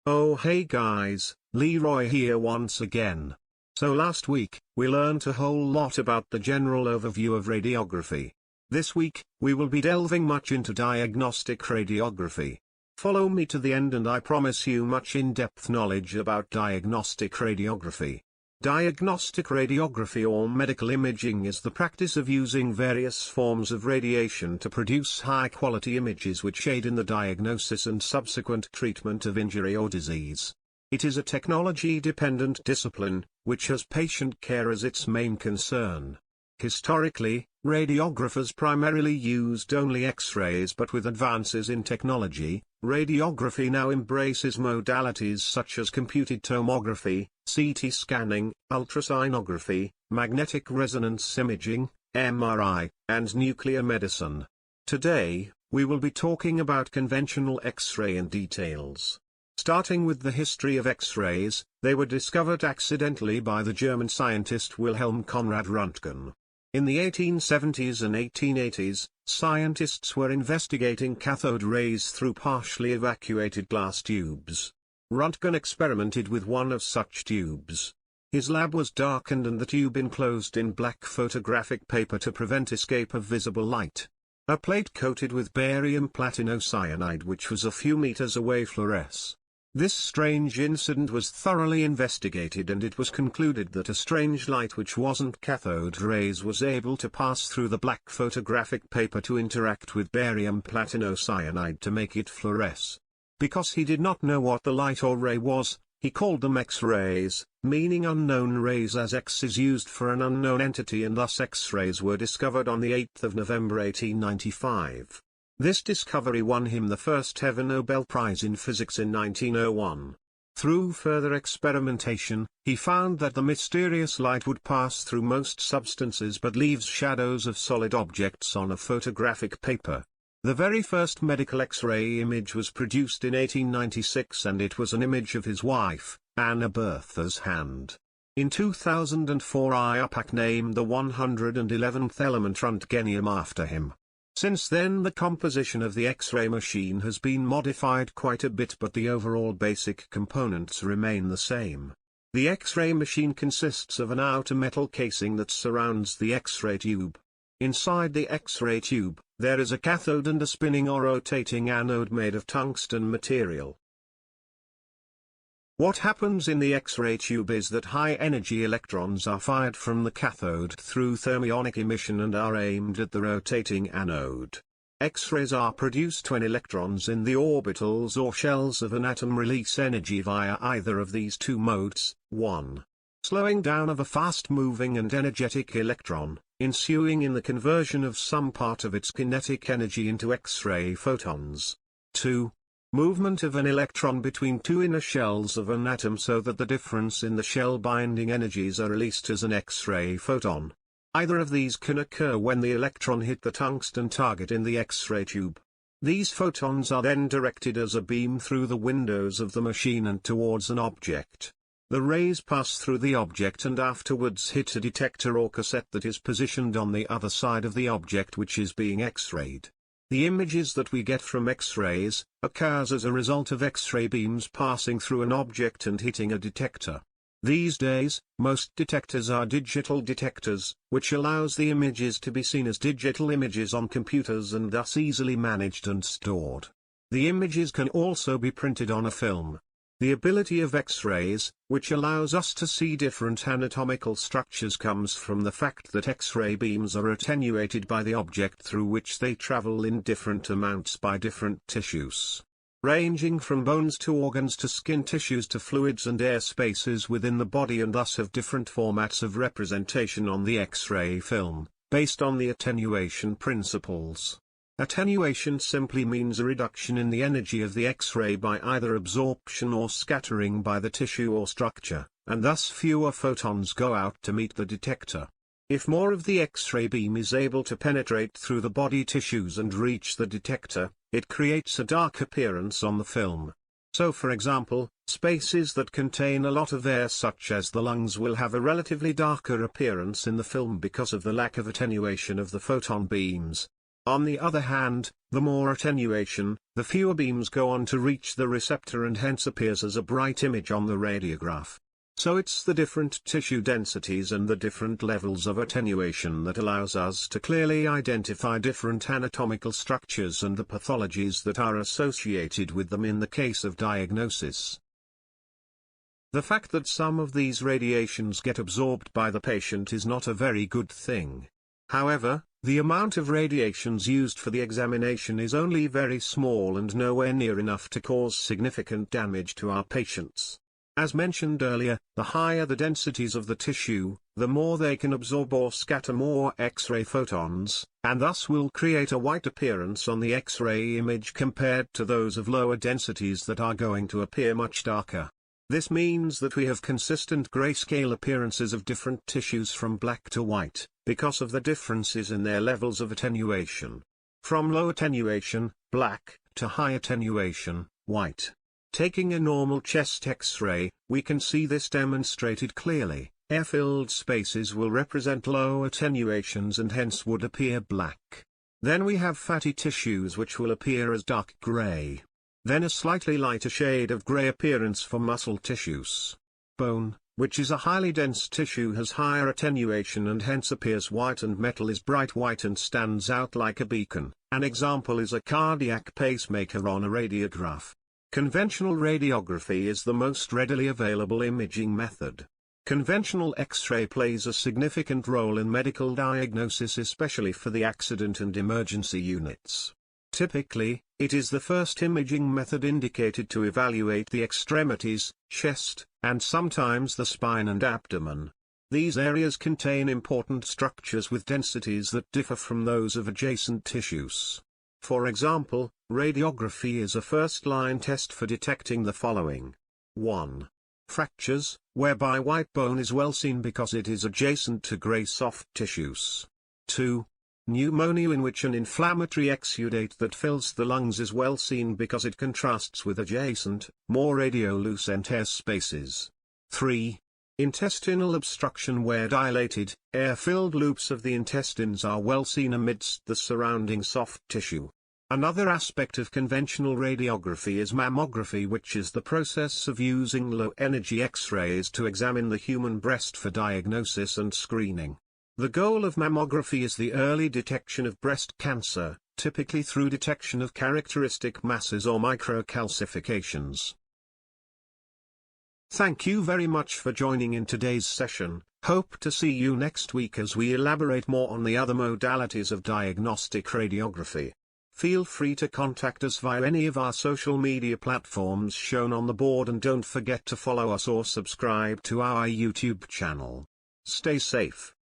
Oh hey guys, Leroy here once again. So last week, we learned a whole lot about the general overview of radiography. This week, we will be delving much into diagnostic radiography. Follow me to the end and I promise you much in-depth knowledge about diagnostic radiography. Diagnostic radiography or medical imaging is the practice of using various forms of radiation to produce high-quality images which aid in the diagnosis and subsequent treatment of injury or disease. It is a technology-dependent discipline, which has patient care as its main concern. Historically, radiographers primarily used only X-rays, but with advances in technology, radiography now embraces modalities such as computed tomography, CT scanning, ultrasonography, magnetic resonance imaging, MRI, and nuclear medicine. Today, we will be talking about conventional X-ray in details. Starting with the history of X-rays, they were discovered accidentally by the German scientist Wilhelm Conrad Röntgen. In the 1870s and 1880s, scientists were investigating cathode rays through partially evacuated glass tubes. Röntgen experimented with one of such tubes. His lab was darkened and the tube enclosed in black photographic paper to prevent escape of visible light. A plate coated with barium platinocyanide which was a few meters away fluoresced. This strange incident was thoroughly investigated and it was concluded that a strange light which wasn't cathode rays was able to pass through the black photographic paper to interact with barium platinocyanide to make it fluoresce. Because he did not know what the light or ray was, he called them X-rays, meaning unknown rays, as X is used for an unknown entity, and thus X-rays were discovered on the 8th of November 1895. This discovery won him the first ever Nobel Prize in Physics in 1901. Through further experimentation, he found that the mysterious light would pass through most substances but leaves shadows of solid objects on a photographic paper. The very first medical X-ray image was produced in 1896 and it was an image of his wife, Anna Bertha's hand. In 2004 IUPAC named the 111th element Röntgenium after him. Since then the composition of the X-ray machine has been modified quite a bit, but the overall basic components remain the same. The X-ray machine consists of an outer metal casing that surrounds the X-ray tube. Inside the X-ray tube, there is a cathode and a spinning or rotating anode made of tungsten material. What happens in the X-ray tube is that high-energy electrons are fired from the cathode through thermionic emission and are aimed at the rotating anode. X-rays are produced when electrons in the orbitals or shells of an atom release energy via either of these two modes: 1. Slowing down of a fast-moving and energetic electron, ensuing in the conversion of some part of its kinetic energy into X-ray photons. 2. Movement of an electron between two inner shells of an atom so that the difference in the shell binding energies are released as an X-ray photon. Either of these can occur when the electron hit the tungsten target in the X-ray tube. These photons are then directed as a beam through the windows of the machine and towards an object. The rays pass through the object and afterwards hit a detector or cassette that is positioned on the other side of the object which is being X-rayed. The images that we get from X-rays occurs as a result of X-ray beams passing through an object and hitting a detector. These days, most detectors are digital detectors, which allows the images to be seen as digital images on computers and thus easily managed and stored. The images can also be printed on a film. The ability of X-rays, which allows us to see different anatomical structures, comes from the fact that X-ray beams are attenuated by the object through which they travel in different amounts by different tissues. Ranging from bones to organs to skin tissues to fluids and air spaces within the body, and thus have different formats of representation on the X-ray film, based on the attenuation principles. Attenuation simply means a reduction in the energy of the X-ray by either absorption or scattering by the tissue or structure, and thus fewer photons go out to meet the detector. If more of the X-ray beam is able to penetrate through the body tissues and reach the detector, it creates a dark appearance on the film. So for example, spaces that contain a lot of air such as the lungs will have a relatively darker appearance in the film because of the lack of attenuation of the photon beams. On the other hand, the more attenuation, the fewer beams go on to reach the receptor and hence appears as a bright image on the radiograph. So it's the different tissue densities and the different levels of attenuation that allows us to clearly identify different anatomical structures and the pathologies that are associated with them in the case of diagnosis. The fact that some of these radiations get absorbed by the patient is not a very good thing. However, the amount of radiations used for the examination is only very small and nowhere near enough to cause significant damage to our patients. As mentioned earlier, the higher the densities of the tissue, the more they can absorb or scatter more X-ray photons, and thus will create a white appearance on the X-ray image compared to those of lower densities that are going to appear much darker. This means that we have consistent grayscale appearances of different tissues from black to white, because of the differences in their levels of attenuation. From low attenuation, black, to high attenuation, white. Taking a normal chest X-ray, we can see this demonstrated clearly. Air-filled spaces will represent low attenuations and hence would appear black. Then we have fatty tissues which will appear as dark gray. Then a slightly lighter shade of gray appearance for muscle tissues. Bone, which is a highly dense tissue, has higher attenuation and hence appears white, and metal is bright white and stands out like a beacon. An example is a cardiac pacemaker on a radiograph. Conventional radiography is the most readily available imaging method. Conventional X-ray plays a significant role in medical diagnosis, especially for the accident and emergency units. Typically, it is the first imaging method indicated to evaluate the extremities, chest, and sometimes the spine and abdomen. These areas contain important structures with densities that differ from those of adjacent tissues. For example, radiography is a first-line test for detecting the following. 1. Fractures, whereby white bone is well seen because it is adjacent to gray soft tissues. 2. Pneumonia, in which an inflammatory exudate that fills the lungs is well seen because it contrasts with adjacent, more radiolucent air spaces. 3. Intestinal obstruction, where dilated, air-filled loops of the intestines are well seen amidst the surrounding soft tissue. Another aspect of conventional radiography is mammography, which is the process of using low-energy X-rays to examine the human breast for diagnosis and screening. The goal of mammography is the early detection of breast cancer, typically through detection of characteristic masses or microcalcifications. Thank you very much for joining in today's session. Hope to see you next week as we elaborate more on the other modalities of diagnostic radiography. Feel free to contact us via any of our social media platforms shown on the board, and don't forget to follow us or subscribe to our YouTube channel. Stay safe.